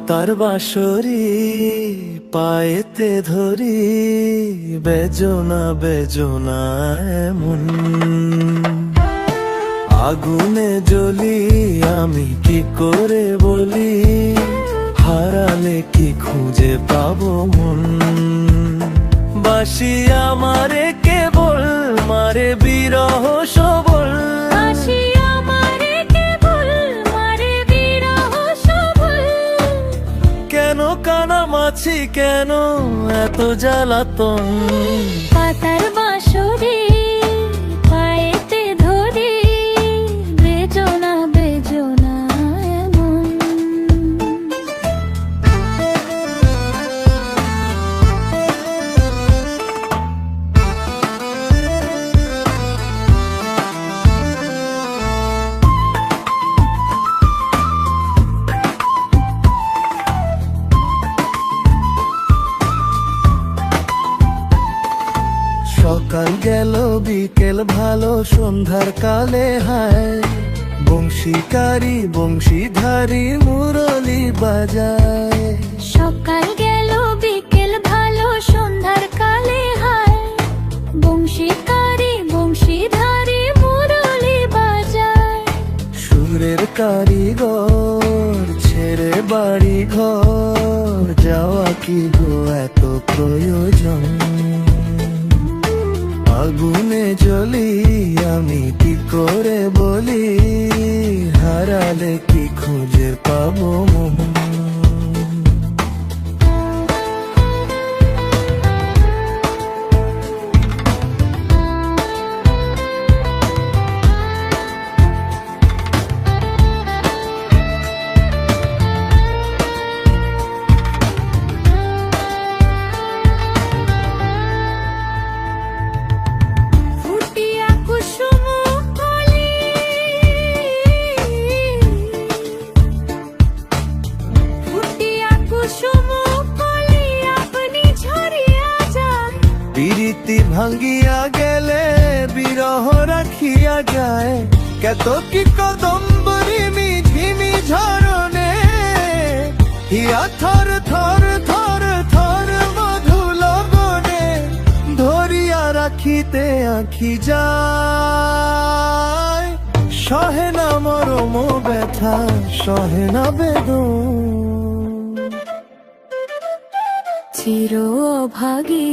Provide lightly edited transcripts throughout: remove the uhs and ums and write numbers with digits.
পাতার বাঁশরি পায়েতে ধরি, বেজনা বেজনা এমন। আগুনে জ্বলি আমি কি করে বলি, হারালে কি খুঁজে পাবো মন। বাঁশি আমারে কেবল মারে বিরহ সবল, কেন কানামাছি কেন এত জ্বালাতন। পাতার বাঁশরি পায়েতে ধরি, বেজনা বেজনা এমন। সকাল গেল বিকেল ভালো সন্ধ্যার কালে হায়, বংশীকারী বংশীধারী মুরলি বাজায়। সকাল গেল বিকেল ভালো সন্ধ্যার কালে হায়, বংশীকারী বংশীধারী মুরলি বাজায়। সুরের কারিগর ছেড়ে বাড়ি ঘর, যাওয়া কি গো এত প্রয়োজন। আগুনে জ্বলি আমি কি করে বলি, হারালে কি খুঁজে পাবো মন। প্রীতি ভাঙ্গিয়া গেলে বিরহ রাখিয়া যায়, কত কি কদম্বরি মিঝিমি ঝরনে। হিয়া থর থর থর থর মধু লগনে, ধরিয়া রাখিতে আঁখি যায়। সহে না মরম ব্যথা সহে না বেদন। চির অভাগী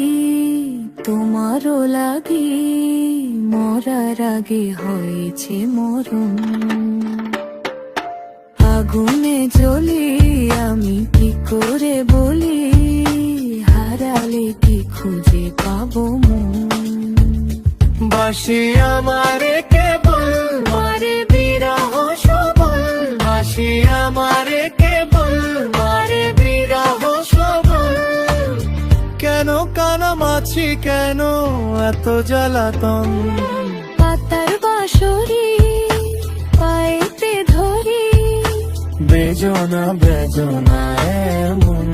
তোমারও লাগি, মরার আগে হয়েছে মরণ। আগুনে জ্বলি আমি কি করে বলি, হারালে কি খুঁজে পাবো মন। বাঁশি আমারে কেবল মারে বিরহ সবল, বাঁশি আমারে কেবল মারে বিরহ সবল। কেন কানামাছি কেন এত জ্বালাতন। পাতার বাঁশরি পায়েতে ধরি, বেজনা বেজনা এমন।